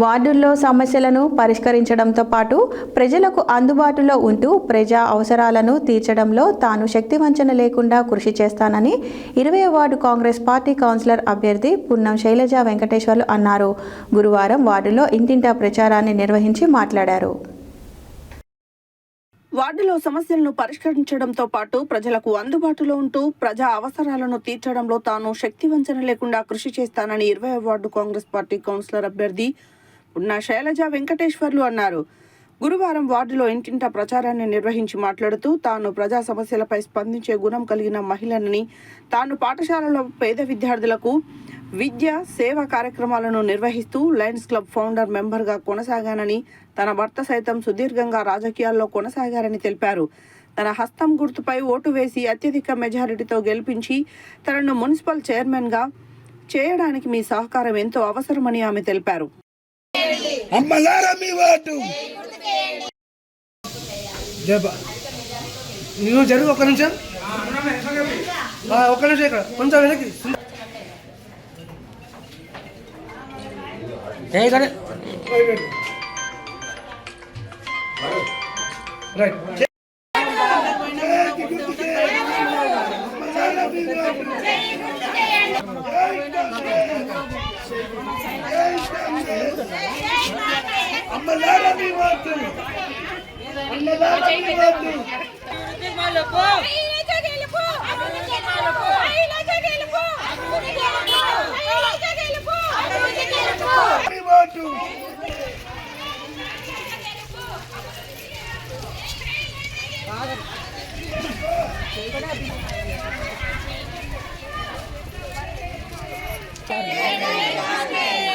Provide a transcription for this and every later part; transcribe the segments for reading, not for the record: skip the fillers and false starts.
వార్డుల్లో సమస్యలను పరిష్కరించడంతో పాటు ప్రజలకు అందుబాటులో ఉంటూ ప్రజా అవసరాలను తీర్చడంలో తాను శక్తివంచన లేకుండా కృషి చేస్తానని 20వ వార్డు కాంగ్రెస్ పార్టీ కౌన్సిలర్ అభ్యర్థి పున్నం శైలజ వెంకటేశ్వర్లు అన్నారు. గురువారం వార్డులో ఇంటింటా ప్రచారాన్ని నిర్వహించి మాట్లాడారు. వార్డులో సమస్యలను పరిష్కరించడంతో పాటు ప్రజలకు అందుబాటులో ఉంటూ ప్రజా అవసరాలను తీర్చడంలో తాను శక్తివంచన లేకుండా కృషి చేస్తానని 20వ వార్డు కాంగ్రెస్ పార్టీ కౌన్సిలర్ అభ్యర్థి పున్నం శైలజ వెంకటేశ్వర్లు అన్నారు. గురువారం వార్డులో ఇంటింటా ప్రచారాన్ని నిర్వహించి మాట్లాడుతూ తాను ప్రజా సమస్యలపై స్పందించే గుణం కలిగిన మహిళనని, తాను పాఠశాలలో పేద విద్యార్థులకు విద్య సేవా కార్యక్రమాలను నిర్వహిస్తూ లయన్స్ క్లబ్ ఫౌండర్ మెంబర్గా కొనసాగానని, తన భర్త సైతం సుదీర్ఘంగా రాజకీయాల్లో కొనసాగారని తెలిపారు. తన హస్తం గుర్తుపై ఓటు వేసి అత్యధిక మెజారిటీతో గెలిపించి తనను మున్సిపల్ చైర్మన్గా చేయడానికి మీ సహకారం ఎంతో అవసరమని ఆమె తెలిపారు. జరుగు ఒక్క నిమిషం ఇక్కడ కొంచెం వెనక్కి రైట్.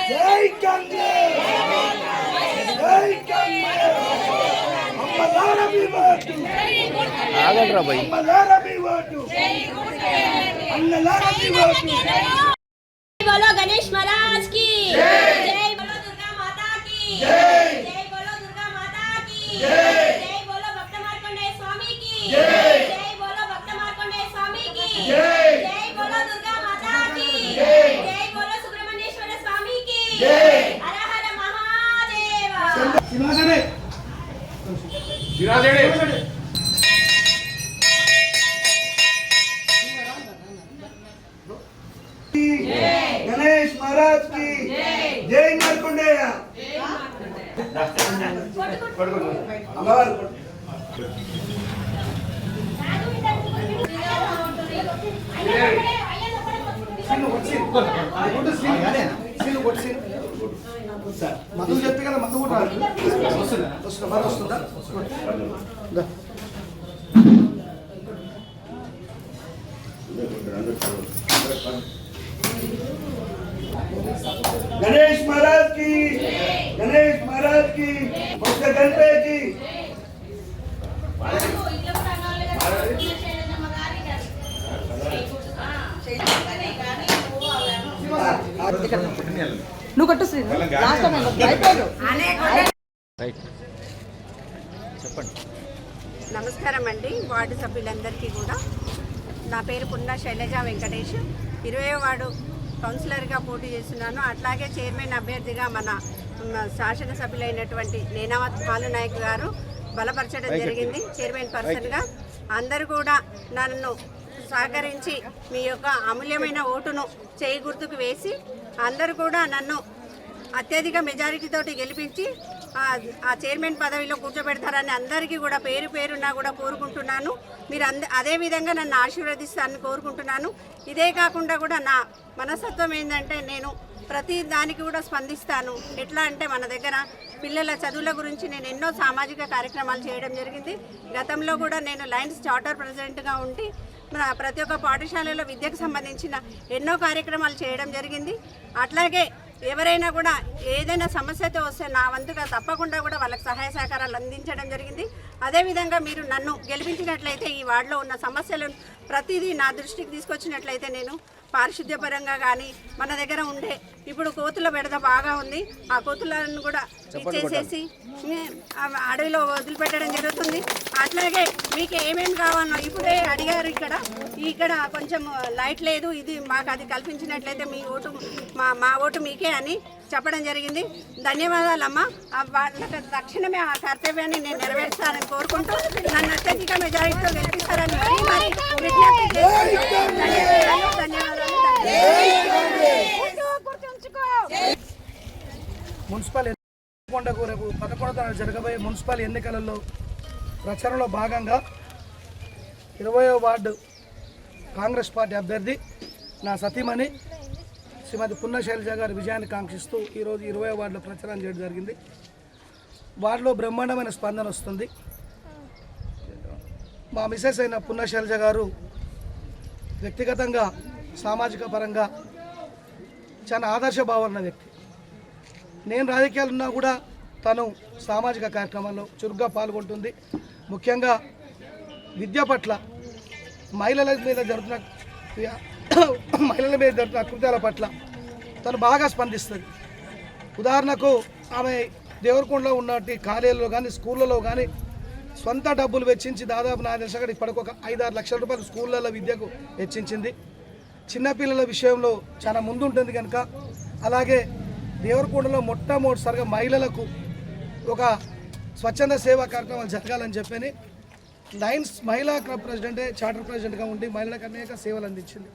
జై కాంగ్రెస్, జై కాంగ్రెస్, అమ్మలారా మీ ఓటు, ఆగండ్రా భయ్, అమ్మలారా మీ ఓటు, అన్నలారా మీ ఓటు. बोलो गणेश महाराज की जय, बोलो दुर्गा माता की जय, जय बोलो दुर्गा माता की जय, जय बोलो भक्त मार्कंडेय स्वामी की जय, जय बोलो भक्त मार्कंडेय स्वामी की जय, जय बोलो दुर्गा माता की जय, जय बोलो सुब्रह्मण्येश्वर स्वामी की जय, हर हर महादेव. शिवाजने गणेश महाराज की जय, मार्कंडेय మధు చెప్పి కదా మధు కూడా వస్తుందా? गणेश महाराज की, गणेश महाराज की, भक्त गणपति की. నువ్వు కట్టు చెప్పండి. నమస్కారం అండి వార్డు సభ్యులందరికీ కూడా. నా పేరు పున్నం శైలజ వెంకటేష్, 20వ వార్డు కౌన్సిలర్గా పోటీ చేస్తున్నాను. అట్లాగే చైర్మన్ అభ్యర్థిగా మన శాసనసభ్యులైనటువంటి నేనావత్ భానునాయక్ గారు బలపరచడం జరిగింది చైర్మన్ పర్సన్గా. అందరూ కూడా నన్ను సహకరించి మీ యొక్క అమూల్యమైన ఓటును చేయి గుర్తుకు వేసి అందరూ కూడా నన్ను అత్యధిక మెజారిటీతోటి గెలిపించి ఆ చైర్మన్ పదవిలో కూర్చోబెడతారని అందరికీ కూడా పేరు పేరున్నా కూడా కోరుకుంటున్నాను. మీరు అదేవిధంగా నన్ను ఆశీర్వదిస్తారని కోరుకుంటున్నాను. ఇదే కాకుండా కూడా నా మనస్తత్వం ఏంటంటే నేను ప్రతి దానికి కూడా స్పందిస్తాను. ఎట్లా అంటే మన దగ్గర పిల్లల చదువుల గురించి నేను ఎన్నో సామాజిక కార్యక్రమాలు చేయడం జరిగింది. గతంలో కూడా నేను లయన్స్ చార్టర్ ప్రెసిడెంట్గా ఉండి ప్రతి ఒక్క పాఠశాలలో విద్యకు సంబంధించిన ఎన్నో కార్యక్రమాలు చేయడం జరిగింది. అట్లాగే ఎవరైనా కూడా ఏదైనా సమస్యతో వస్తే నా వంతుగా తప్పకుండా కూడా వాళ్ళకి సహాయ సహకారాలు అందించడం జరిగింది. అదేవిధంగా మీరు నన్ను గెలిపించినట్లయితే ఈ వార్డులో ఉన్న సమస్యలను ప్రతిదీ నా దృష్టికి తీసుకొచ్చినట్లయితే నేను పారిశుద్ధ్యపరంగా కానీ మన దగ్గర ఉండే ఇప్పుడు కోతుల బెడద బాగా ఉంది. ఆ కోతులను కూడా ఇచ్చేసేసి అడవిలో వదిలిపెట్టడం జరుగుతుంది. అట్లాగే మీకు ఏమేమి కావాలో ఇప్పుడే అడిగారు. ఇక్కడ ఇక్కడ కొంచెం లైట్ లేదు, ఇది మాకు అది కల్పించినట్లయితే మీ ఓటు మా ఓటు మీకే అని చెప్పడం జరిగింది. ధన్యవాదాలమ్మా. వాళ్ళకి తక్షణమే ఆ కర్తవ్యాన్ని నేను నెరవేర్చాలని కోరుకుంటూ నన్ను అత్యధిక మెజారిటీతో గెలిపిస్తారని మరి విజ్ఞప్తి చేస్తున్నాను. ధన్యవాదాలు. మున్సిపల్ కొండకు రేపు 11వ తారీఖు జరగబోయే మున్సిపల్ ఎన్నికలలో ప్రచారంలో భాగంగా 20వ వార్డు కాంగ్రెస్ పార్టీ అభ్యర్థి నా సతీమణి శ్రీమతి పున్నశైలజ గారి విజయాన్ని కాంక్షిస్తూ ఈరోజు 20వ వార్డులో ప్రచారం చేయడం జరిగింది. వార్డులో బ్రహ్మాండమైన స్పందన వస్తుంది. మా మిసెస్ అయిన పున్నశైలజ గారు వ్యక్తిగతంగా సామాజిక పరంగా చాలా ఆదర్శభావన వ్యక్తి. నేను రాజకీయాలు ఉన్నా కూడా తను సామాజిక కార్యక్రమాల్లో చురుగ్గా పాల్గొంటుంది. ముఖ్యంగా విద్య పట్ల మహిళల మీద జరుగుతున్న అకృత్యాల పట్ల తను బాగా స్పందిస్తుంది. ఉదాహరణకు ఆమె దేవరకొండలో ఉన్నట్టు కాలేజీలో కానీ స్కూళ్ళలో కానీ సొంత డబ్బులు వెచ్చించి దాదాపు నా దశగా ఇప్పటికి ఒక 5-6 లక్షల రూపాయలు స్కూళ్ళల్లో విద్యకు వెచ్చించింది. చిన్నపిల్లల విషయంలో చాలా ముందుంటుంది కనుక, అలాగే దేవరకొండలో మొట్టమొదటిసారిగా మహిళలకు ఒక స్వచ్ఛంద సేవా కార్యక్రమాలు జరగాలని చెప్పని లయన్స్ మహిళా క్లబ్ ప్రెసిడెంటే చార్టర్ ప్రెసిడెంట్గా ఉండి మహిళలకు అనేక సేవలు అందించింది.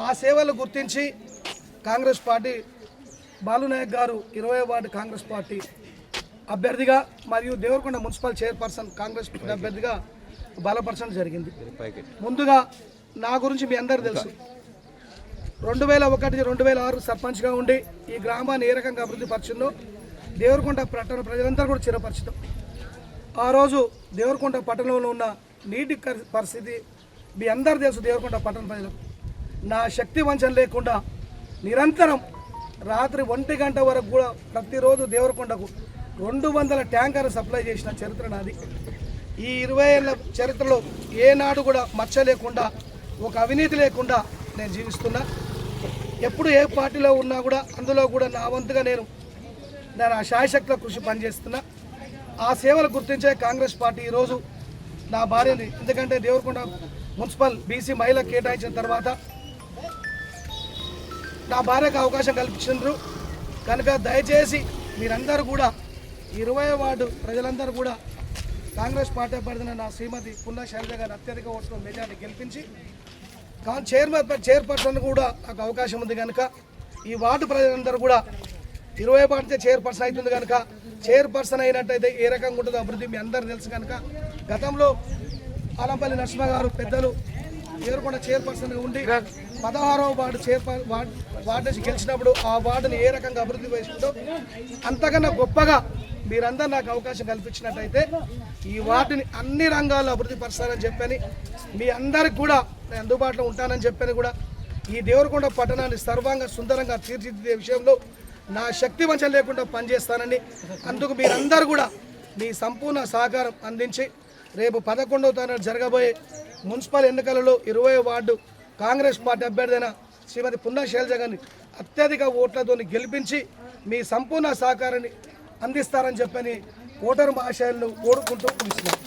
ఆ సేవలు గుర్తించి కాంగ్రెస్ పార్టీ బాలునాయక్ గారు 20వ వార్డు కాంగ్రెస్ పార్టీ అభ్యర్థిగా మరియు Devarakonda municipal chairperson Congress party అభ్యర్థిగా బలపరచడం జరిగింది. ముందుగా నా గురించి మీ అందరూ తెలుసు. 2001-2006 సర్పంచ్గా ఉండి ఈ గ్రామాన్ని ఏ రకంగా అభివృద్ధి పరిచిందో దేవరకొండ పట్టణ ప్రజలందరూ కూడా చిరపరిచితం. ఆ రోజు దేవరకొండ పట్టణంలో ఉన్న నీటి పరిస్థితి మీ అందరూ తెలుసు. దేవరకొండ పట్టణ ప్రజలకు నా శక్తి వంచన లేకుండా నిరంతరం రాత్రి 1 గంట వరకు కూడా ప్రతిరోజు దేవరకొండకు 200 ట్యాంకర్లు సప్లై చేసిన చరిత్ర నాది. ఈ 20 ఏళ్ళ చరిత్రలో ఏనాడు కూడా మచ్చ లేకుండా, ఒక అవినీతి లేకుండా నేను జీవిస్తున్నా. ఎప్పుడు ఏ పార్టీలో ఉన్నా కూడా అందులో కూడా నా వంతుగా నేను ఆ శాయశక్తిలో కృషి పనిచేస్తున్నా. ఆ సేవలు గుర్తించే కాంగ్రెస్ పార్టీ ఈరోజు నా భార్యని, ఎందుకంటే దేవరకొండ మున్సిపల్ బీసీ మహిళకు కేటాయించిన తర్వాత నా భార్యకు అవకాశం కల్పించారు కనుక దయచేసి మీరందరూ కూడా 20వ వార్డు ప్రజలందరూ కూడా కాంగ్రెస్ పార్టీ అభ్యర్థిన నా శ్రీమతి పున్నశైలజ గారిని అత్యధిక ఓట్ల మెజార్టీ గెలిపించి చైర్పర్సన్ కూడా నాకు అవకాశం ఉంది కనుక ఈ వార్డు ప్రజలందరూ కూడా 20 వార్డు చైర్పర్సన్ అవుతుంది కనుక చైర్పర్సన్ అయినట్టయితే ఏ రకంగా ఉంటుందో అభివృద్ధి మీ అందరూ తెలుసు కనుక గతంలో ఆలంపల్లి నరసింహ గారు పెద్దలు దేవరకొండ చైర్పర్సన్గా ఉండి 16వ వార్డు వార్డు నుంచి గెలిచినప్పుడు ఆ వార్డుని ఏ రకంగా అభివృద్ధి చేసుకుంటూ అంతకన్నా గొప్పగా మీరందరూ నాకు అవకాశం కల్పించినట్టయితే ఈ వార్డుని అన్ని రంగాల్లో అభివృద్ధి పరుస్తానని చెప్పని మీ అందరికి కూడా నేను అందుబాటులో ఉంటానని చెప్పని కూడా ఈ దేవరకొండ పట్టణాన్ని సర్వంగా సుందరంగా తీర్చిదిద్దే విషయంలో నా శక్తి వంచన లేకుండా పనిచేస్తానని, అందుకు మీరందరూ కూడా మీ సంపూర్ణ సహకారం అందించి రేపు 11వ తారీఖు జరగబోయే మున్సిపల్ ఎన్నికలలో 20వ వార్డు కాంగ్రెస్ పార్టీ అభ్యర్థి శ్రీమతి పున్నశైలజ గారిని అత్యధిక ఓట్లతో గెలిపించి మీ సంపూర్ణ సహకారాన్ని అందిస్తారని చెప్పని ఓటరు మహాశయులను కోరుకుంటూ ముగిస్తున్నాను.